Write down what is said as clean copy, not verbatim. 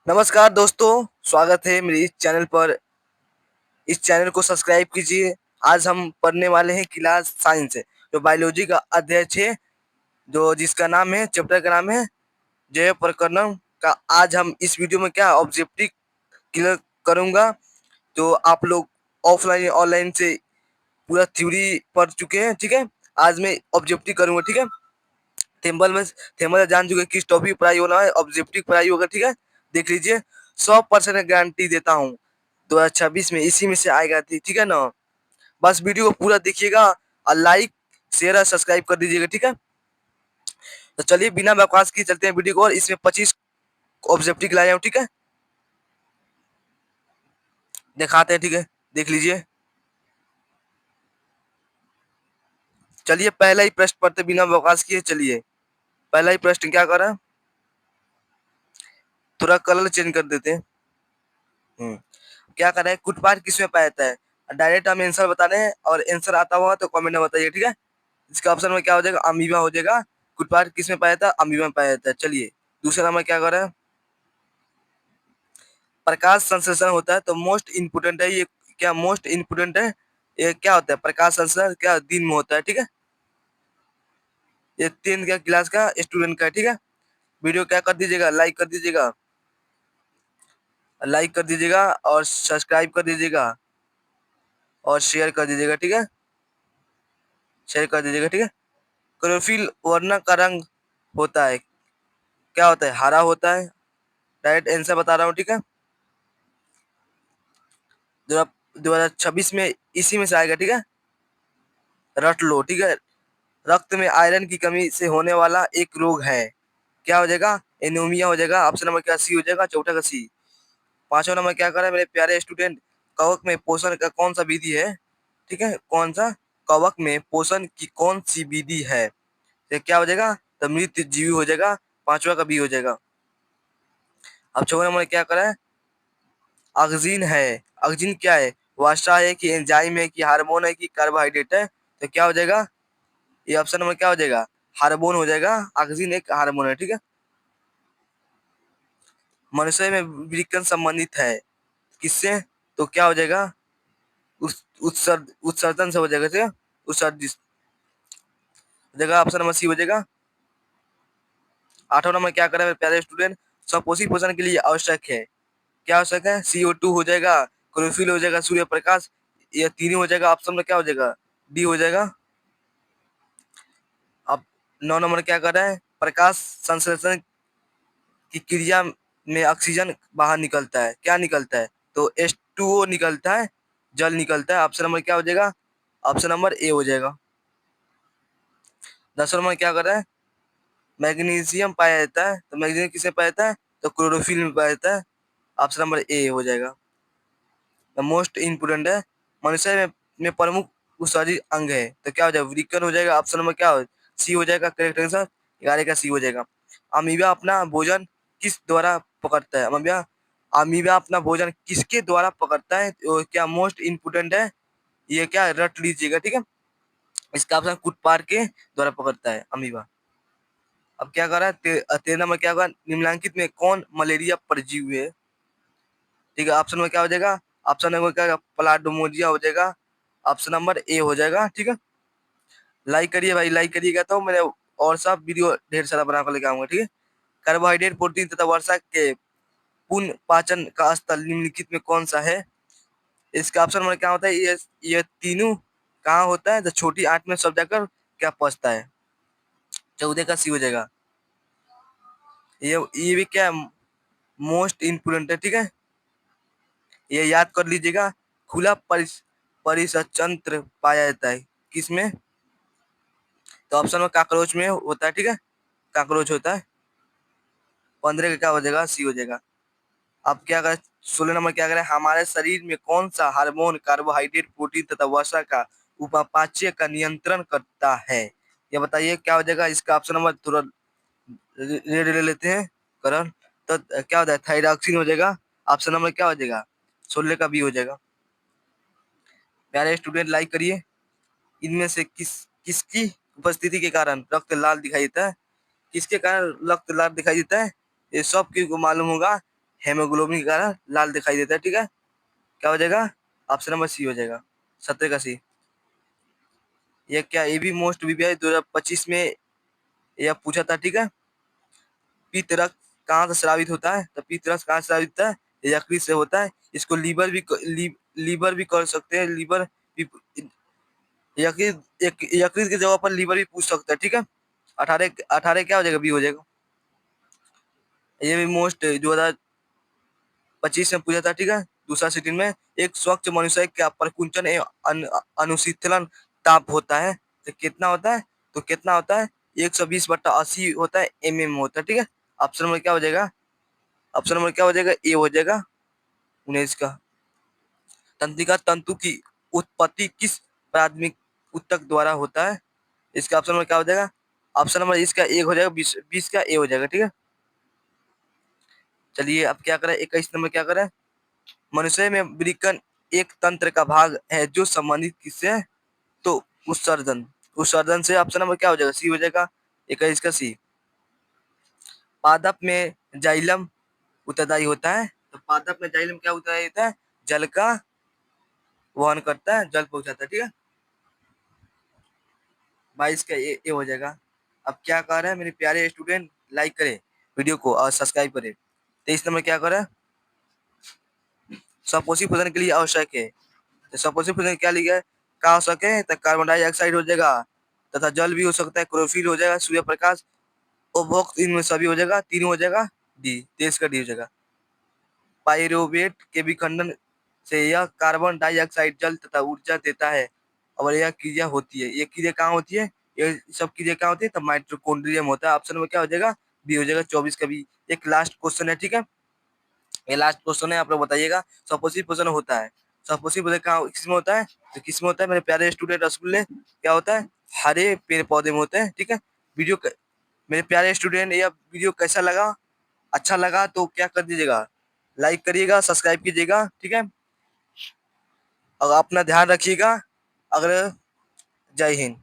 नमस्कार दोस्तों, स्वागत है मेरे इस चैनल पर। इस चैनल को सब्सक्राइब कीजिए। आज हम पढ़ने वाले हैं क्लास साइंस, जो बायोलॉजी का अध्यक्ष है, जो जिसका नाम है, चैप्टर का नाम है जैव प्रकरण का। आज हम इस वीडियो में क्या ऑब्जेक्टिव क्लियर करूंगा। तो आप लोग ऑफलाइन ऑनलाइन से पूरा थ्योरी पढ़ चुके हैं, ठीक है। आज मैं ऑब्जेक्टिव करूंगा, ठीक है। थेम्बल जान चुके किस टॉपिक पढ़ाई होना है, ऑब्जेक्टिव पढ़ाई होगा, ठीक है। देख लीजिए, 100% गारंटी देता हूँ 2026 में इसी में से आएगा, ठीक है ना। बस वीडियो को पूरा देखिएगा और लाइक शेयर और सब्सक्राइब कर दीजिएगा, ठीक है। तो चलिए बिना बकवास की चलते हैं वीडियो को, और इसमें 25 ऑब्जेक्टिव लाया हूँ, ठीक है। दिखाते हैं, ठीक है, देख लीजिए। चलिए पहला ही प्रश्न पढ़ते बिना बकवास किए। चलिए पहला ही प्रश्न क्या कर रहा है, थोड़ा कलर चेंज कर देते हैं। क्या कर रहे हैं, कुटपाट किसमें पाया जाता है। डायरेक्ट हम आंसर बता रहे हैं, और आंसर आता हुआ तो कमेंट में बताइए, ठीक है। इसका ऑप्शन में क्या हो जाएगा, अमीबा हो जाएगा। कुटपाट किसमें पाया जाता है, अमीबा में पाया जाता है। चलिए दूसरा नंबर क्या कर रहा है, प्रकाश संश्लेषण होता है तो मोस्ट इम्पोर्टेंट है ये। क्या मोस्ट इम्पोर्टेंट है, ये क्या होता है, प्रकाश संश्लेषण क्या दिन में होता है, ठीक है। ये 10th का क्लास का स्टूडेंट का है, ठीक है। वीडियो क्या कर दीजिएगा, लाइक कर दीजिएगा, लाइक कर दीजिएगा और सब्सक्राइब कर दीजिएगा और शेयर कर दीजिएगा, ठीक है। शेयर कर दीजिएगा, ठीक है। क्लोरोफिल वर्ण का रंग होता है, क्या होता है, हरा होता है। डायरेक्ट आंसर बता रहा हूँ, ठीक है। 2026 में इसी में से आएगा, ठीक है। रट लो, ठीक है। रक्त में आयरन की कमी से होने वाला एक रोग है, क्या हो जाएगा, एनीमिया हो जाएगा। ऑप्शन नंबर क्या, सी हो जाएगा, चौथा का सी। पांचवा नंबर क्या कर रहा है मेरे प्यारे स्टूडेंट, कवक में पोषण का कौन सा विधि है, ठीक है। कौन सा, कवक में पोषण की कौन सी विधि है। तो क्या हो जाएगा, तो मृत जीवी हो जाएगा, पांचवा का बी हो जाएगा। अब छठा नंबर क्या कर रहा है, ऑक्सीजन है। ऑक्सीजन क्या है, वसा है कि एंजाइम है कि हार्मोन है कि कार्बोहाइड्रेट है। तो क्या हो जाएगा, ये ऑप्शन नंबर क्या हो जाएगा, हार्मोन हो जाएगा। ऑक्सीजन एक हार्मोन है, ठीक है। मनुष्य में विकिरण संबंधित है किससे, तो क्या हो जाएगा, उत्सर्जन से हो जाएगा, ठीक है। उत्सर्जित हो जाएगा, ऑप्शन नंबर सी हो जाएगा। आठवां नंबर क्या कर रहा है प्यारे स्टूडेंट, स्वपोषी पोषण के लिए आवश्यक है, क्या आवश्यक है, CO2 हो जाएगा, क्लोरोफिल हो जाएगा, सूर्य प्रकाश। ये तीनों हो जाएगा, ऑप्शन में क्या हो जाएगा, डी हो जाएगा। अब 9 नंबर क्या कर रहा है, प्रकाश संश्लेषण की क्रिया में ऑक्सीजन बाहर निकलता है, क्या निकलता है, तो H2O निकलता है, जल निकलता है। ऑप्शन नंबर क्या हो जाएगा, ऑप्शन नंबर ए हो जाएगा। 10 नंबर क्या कर रहा है, मैग्नीशियम पाया जाता है, तो मैग्नीशियम किसे पाया जाता है, तो क्लोरोफिल में पाया जाता है। ऑप्शन नंबर ए हो जाएगा। मोस्ट इम्पोर्टेंट है, मनुष्य में प्रमुख उत्सर्जित अंग है, तो क्या हो जाएगा, वृक्कन हो जाएगा। ऑप्शन नंबर क्या हो, सी हो जाएगा, करेक्ट आंसर 11 का सी हो जाएगा। अमीबा अपना भोजन किस द्वारा पकड़ता है, अमीबा अमीबा अपना भोजन किसके द्वारा पकड़ता है, तो क्या मोस्ट इम्पोर्टेंट है, ये क्या रट लीजिएगा, ठीक है। इसका ऑप्शन कुटपार के द्वारा पकड़ता है अमीबा। अब क्या कर रहा है, 13 नंबर क्या होगा, निम्नलिखित में कौन मलेरिया परजीवी है, ठीक है। ऑप्शन में क्या हो जाएगा, ऑप्शन नंबर क्या, प्लाज्मोडियम हो जाएगा। ऑप्शन नंबर ए हो जाएगा, ठीक है। लाइक करिए भाई, लाइक करिएगा तो मैंने और सब वीडियो ढेर सारा बना कर लेके आऊंगा, ठीक है। कार्बोहाइड्रेट, प्रोटीन तथा वर्षा के पुण्य पाचन का स्थल निम्नलिखित में कौन सा है। इसका ऑप्शन नंबर क्या होता है, ये तीनों कहाँ होता है, तो छोटी आंत में सब जाकर क्या पहुंचता है, 14 का सी हो जाएगा। ये भी क्या मोस्ट इम्पोर्टेंट है, ठीक है। ये याद कर लीजिएगा। खुला परिसंचरण पाया जाता है किसमें, तो ऑप्शन में कॉकरोच में होता है, ठीक है। कॉकरोच होता है। 15 का क्या हो जाएगा, सी हो जाएगा। अब क्या करें, 16 नंबर क्या करें, हमारे शरीर में कौन सा हार्मोन कार्बोहाइड्रेट, प्रोटीन तथा वसा का उपापचय का नियंत्रण करता है, ये बताइए क्या हो जाएगा। इसका ऑप्शन नंबर थोड़ा रेड ले लेते हैं, करण। तो क्या होता है, थायरॉक्सिन हो जाएगा। ऑप्शन नंबर क्या हो जाएगा, 16 का बी हो जाएगा। प्यारे स्टूडेंट लाइक करिए। इनमें से किसकी उपस्थिति के कारण रक्त लाल दिखाई देता है, किसके कारण रक्त लाल दिखाई देता है, ये सब को मालूम होगा। हेमोग्लोबिन के कारण लाल दिखाई देता है। ठीक है, क्या हो जाएगा? ऑप्शन नंबर सी हो जाएगा, 70 का सी। ये क्या, ये भी मोस्ट वीवीआई 2025 में यह पूछा था। ठीक है, पित्त रक्त कहाँ से स्रावित होता है? तो पित्त रक्त कहाँ से स्रावित होता है? यकृत से होता है। इसको लीवर भी कर सकते हैं, लीवर भी, यकृत की जगह पर लीवर भी पूछ सकता है। ठीक है, 18 18 क्या हो जाएगा? बी हो जाएगा। ये भी मोस्ट 2025 में पूछा था। ठीक है, दूसरा सिटिंग में एक स्वच्छ मनुष्य का प्रकुंचन एवं अनुशीतलन ताप होता है तो कितना होता है? तो कितना होता है? 120/80 होता है, होता है। ठीक है, ऑप्शन नंबर क्या हो जाएगा? ऑप्शन नंबर क्या हो जाएगा? ए हो जाएगा 19 का। तंत्रिका तंतु की उत्पत्ति किस प्राथमिक ऊतक द्वारा होता है? इसका ऑप्शन नंबर क्या हो जाएगा? ऑप्शन नंबर इसका एक हो जाएगा, 20 का ए हो जाएगा। ठीक है, चलिए अब क्या करें, 21 नंबर क्या करें? मनुष्य में वृक्कन एक तंत्र का भाग है जो संबंधित किससे है? तो उत्सर्जन। उत्सर्जन से ऑप्शन नंबर क्या हो जाएगा? सी हो जाएगा, 21 का सी। पादप में जाइलम उत्तरदायी होता है। तो पादप में जाइलम क्या उत्तरदायी होता है? जल का वहन करता है, जल पहुंचाता है। ठीक है, 22 का ए हो जाएगा। अब क्या कह रहे हैं मेरे प्यारे स्टूडेंट? लाइक करें वीडियो को और सब्सक्राइब करें। 23 नंबर क्या करें? सपोषी प्रजनन के लिए आवश्यक है। तो सपोषी प्रजनन क्या लिखा है? क्या आवश्यक है? तो कार्बन डाइऑक्साइड हो जाएगा, तथा जल भी हो सकता है, क्लोरोफिल हो जाएगा, सूर्य प्रकाश, उपभोग, इनमें सभी हो जाएगा, तीनों हो जाएगा डी, 23 का डी हो जाएगा। पायरोवेट के विखंडन से यह कार्बन डाइऑक्साइड, जल तथा ऊर्जा देता है और यह क्रिया होती है। ये क्रिया कहाँ होती है? ये सब क्रिया कहाँ होती है? तो माइटोकॉन्ड्रिया में होता है। ऑप्शन में क्या हो जाएगा? बी हो जाएगा, 24 का बी। एक लास्ट क्वेश्चन है। ठीक है, ये लास्ट क्वेश्चन है, आप लोग बताइएगा। सपोसिव पोषण होता है, सपोसिव पोषण कहाँ किसमें होता है? तो किसमें होता है मेरे प्यारे स्टूडेंट? रसगुल्ले क्या होता है? हरे पेड़ पौधे में होते हैं। ठीक है, वीडियो मेरे प्यारे स्टूडेंट, यह वीडियो कैसा लगा? अच्छा लगा तो क्या कर दीजिएगा? लाइक करिएगा, सब्सक्राइब कीजिएगा। ठीक है, और अपना ध्यान रखिएगा। अगर जय हिंद।